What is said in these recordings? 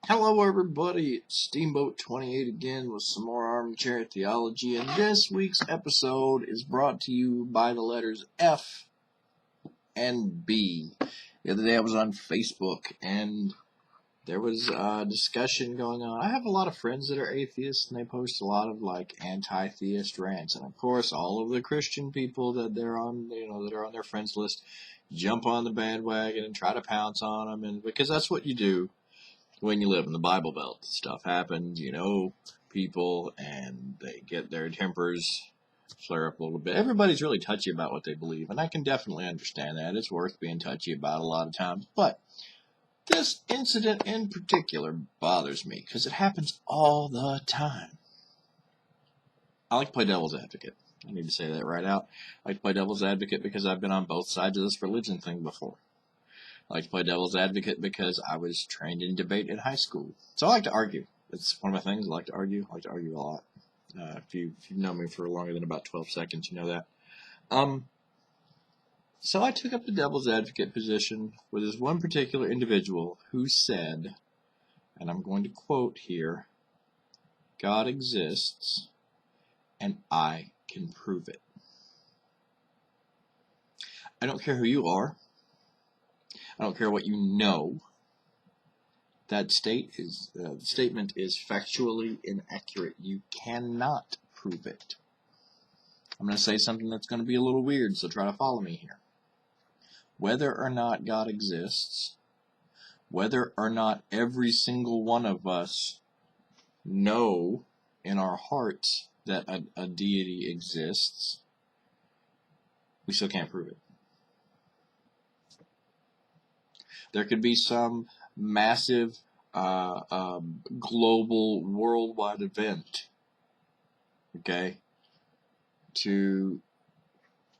Hello everybody, it's Steamboat 28 again with some more Armchair Theology, and this week's episode is brought to you by the letters F and B. The other day I was on Facebook and there was a discussion going on. I have a lot of friends that are atheists and they post a lot of anti-theist rants, and of course all of the Christian people that they're on, that are on their friends list jump on the bandwagon and try to pounce on them, and because that's what you do. When you live in the Bible Belt, stuff happens, people, and they get their tempers flare up a little bit. Everybody's really touchy about what they believe, and I can definitely understand that. It's worth being touchy about a lot of times. But this incident in particular bothers me because it happens all the time. I like to play devil's advocate. I need to say that right out. I like to play devil's advocate because I've been on both sides of this religion thing before. I like to play devil's advocate because I was trained in debate in high school. So I like to argue. It's one of my things. I like to argue. I like to argue a lot. If you've known me for longer than about 12 seconds, you know that. So I took up the devil's advocate position with this one particular individual who said, and I'm going to quote here, "God exists, and I can prove it." I don't care who you are. I don't care what you know. That statement is factually inaccurate. You cannot prove it. I'm going to say something that's going to be a little weird, so try to follow me here. Whether or not God exists, whether or not every single one of us know in our hearts that a deity exists, we still can't prove it. There could be some massive global worldwide event, okay, to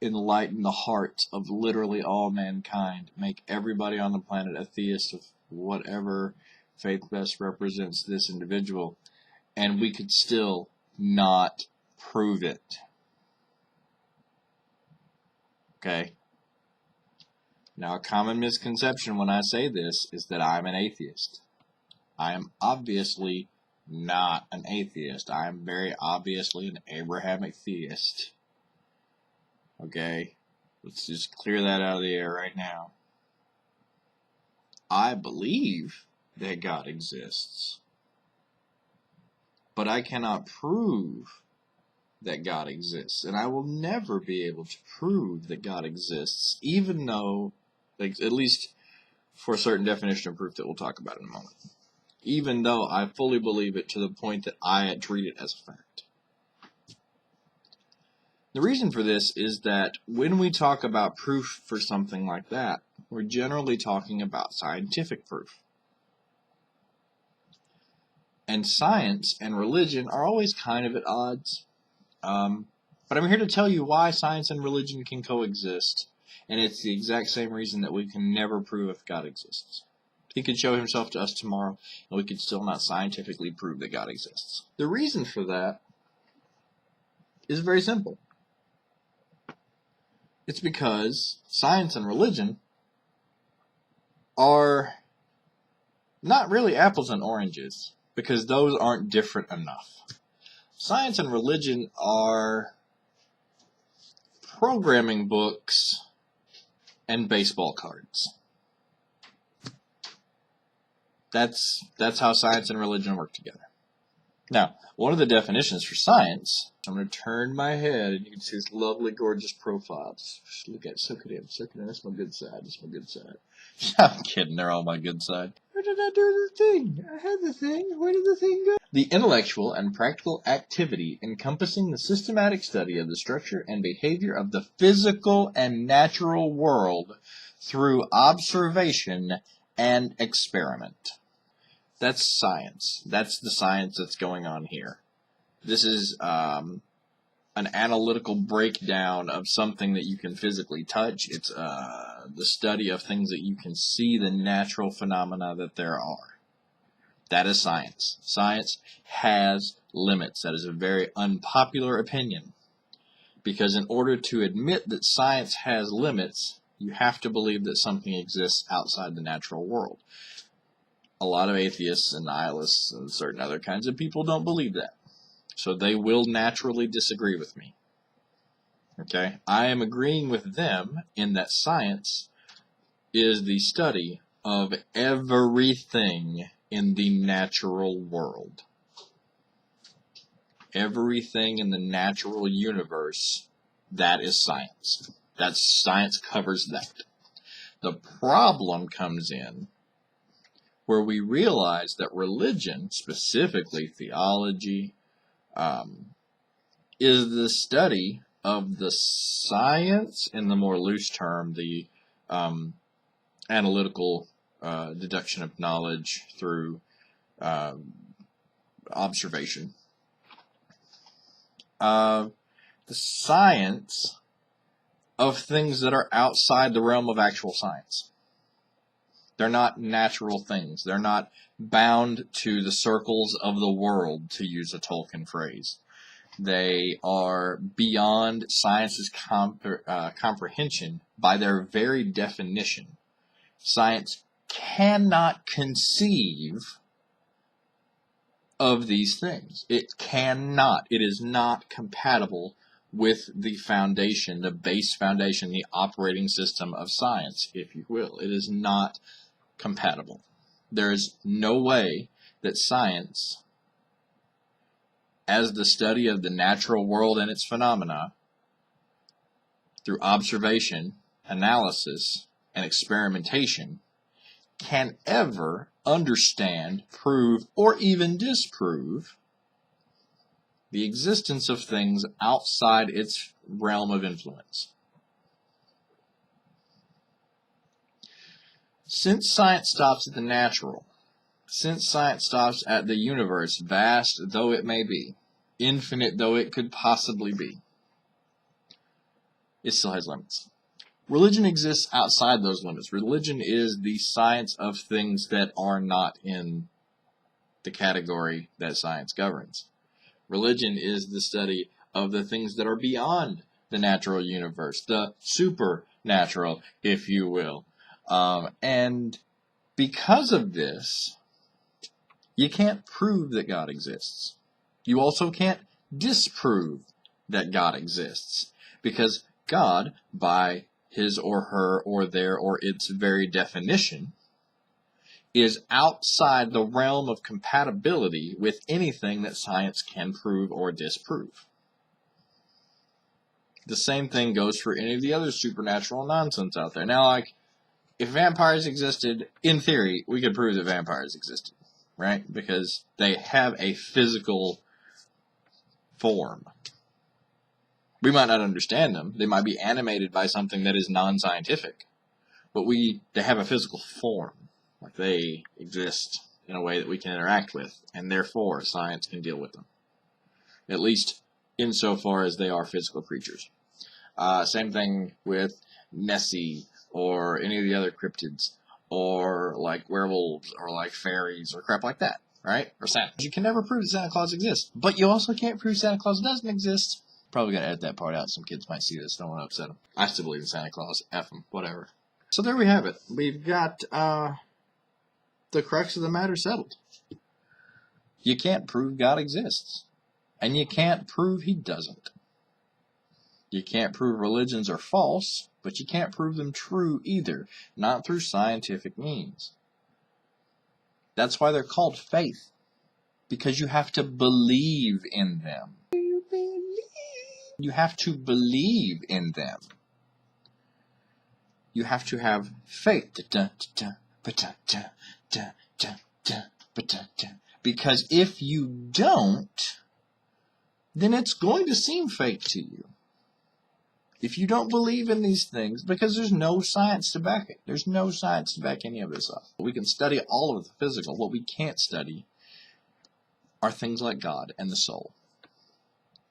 enlighten the hearts of literally all mankind, make everybody on the planet a theist of whatever faith best represents this individual, and we could still not prove it. Okay? Now, a common misconception when I say this is that I'm an atheist. I am obviously not an atheist. I am very obviously an Abrahamic theist. Okay? Let's just clear that out of the air right now. I believe that God exists, but I cannot prove that God exists, and I will never be able to prove that God exists, even though, at least for a certain definition of proof that we'll talk about in a moment, even though I fully believe it to the point that I treat it as a fact. The reason for this is that when we talk about proof for something like that, we're generally talking about scientific proof. And science and religion are always kind of at odds. But I'm here to tell you why science and religion can coexist, and it's the exact same reason that we can never prove if God exists. He could show himself to us tomorrow, and we could still not scientifically prove that God exists. The reason for that is very simple. It's because science and religion are not really apples and oranges, because those aren't different enough. Science and religion are programming books and baseball cards. That's how science and religion work together. Now, one of the definitions for science, I'm going to turn my head and you can see this lovely, gorgeous profile. Just look at it, soak it in. That's my good side. That's my good side. I'm kidding, they're all my good side. Where did I do the thing? I had the thing. Where did the thing go? The intellectual and practical activity encompassing the systematic study of the structure and behavior of the physical and natural world through observation and experiment. That's science. That's the science that's going on here. This is an analytical breakdown of something that you can physically touch. It's the study of things that you can see, the natural phenomena that there are. That is science. Science has limits. That is a very unpopular opinion, because in order to admit that science has limits, you have to believe that something exists outside the natural world. a lot of atheists and nihilists and certain other kinds of people don't believe that. So they will naturally disagree with me. Okay? I am agreeing with them in that science is the study of everything in the natural world. Everything in the natural universe, that is science. Science covers that. The problem comes in where we realize that religion, specifically theology, is the study of the science, in the more loose term, the analytical deduction of knowledge through observation. The science of things that are outside the realm of actual science. They're not natural things. They're not bound to the circles of the world, to use a Tolkien phrase. They are beyond science's comprehension by their very definition. Science cannot conceive of these things. It cannot. It is not compatible with the foundation, the base foundation, the operating system of science, if you will. It is not compatible. There is no way that science, as the study of the natural world and its phenomena, through observation, analysis, and experimentation, can ever understand, prove, or even disprove the existence of things outside its realm of influence. Since science stops at the natural, since science stops at the universe, vast though it may be, infinite though it could possibly be, it still has limits. Religion exists outside those limits. Religion is the science of things that are not in the category that science governs. Religion is the study of the things that are beyond the natural universe, the supernatural, if you will. And because of this, you can't prove that God exists. You also can't disprove that God exists, because God, by his or her or their or its very definition, is outside the realm of compatibility with anything that science can prove or disprove. The same thing goes for any of the other supernatural nonsense out there. Now, like, if vampires existed, in theory, we could prove that vampires existed, right? Because they have a physical form. We might not understand them. They might be animated by something that is non-scientific. But they have a physical form. Like, they exist in a way that we can interact with, and therefore science can deal with them. At least insofar as they are physical creatures. Same thing with Nessie, or any of the other cryptids, or like werewolves, or like fairies, or crap like that, right? Or Santa. You can never prove that Santa Claus exists, but you also can't prove Santa Claus doesn't exist. Probably gotta edit that part out. Some kids might see this. Don't want to upset them. I still believe in Santa Claus. F them. Whatever. So there we have it. We've got the crux of the matter settled. You can't prove God exists. And you can't prove he doesn't. You can't prove religions are false, but you can't prove them true either. Not through scientific means. That's why they're called faith. Because you have to believe in them. You have to believe in them. You have to have faith. Because if you don't, then it's going to seem fake to you. If you don't believe in these things, because there's no science to back it. There's no science to back any of this up. We can study all of the physical. What we can't study are things like God and the soul.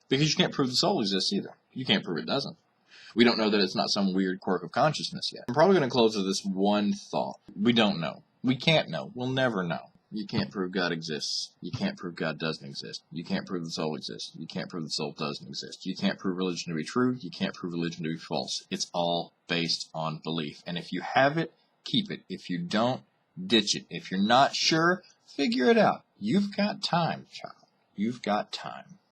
Because you can't prove the soul exists either. You can't prove it doesn't. We don't know that it's not some weird quirk of consciousness yet. I'm probably going to close with this one thought. We don't know. We can't know. We'll never know. You can't prove God exists. You can't prove God doesn't exist. You can't prove the soul exists. You can't prove the soul doesn't exist. You can't prove religion to be true. You can't prove religion to be false. It's all based on belief. And if you have it, keep it. If you don't, ditch it. If you're not sure, figure it out. You've got time, child. You've got time.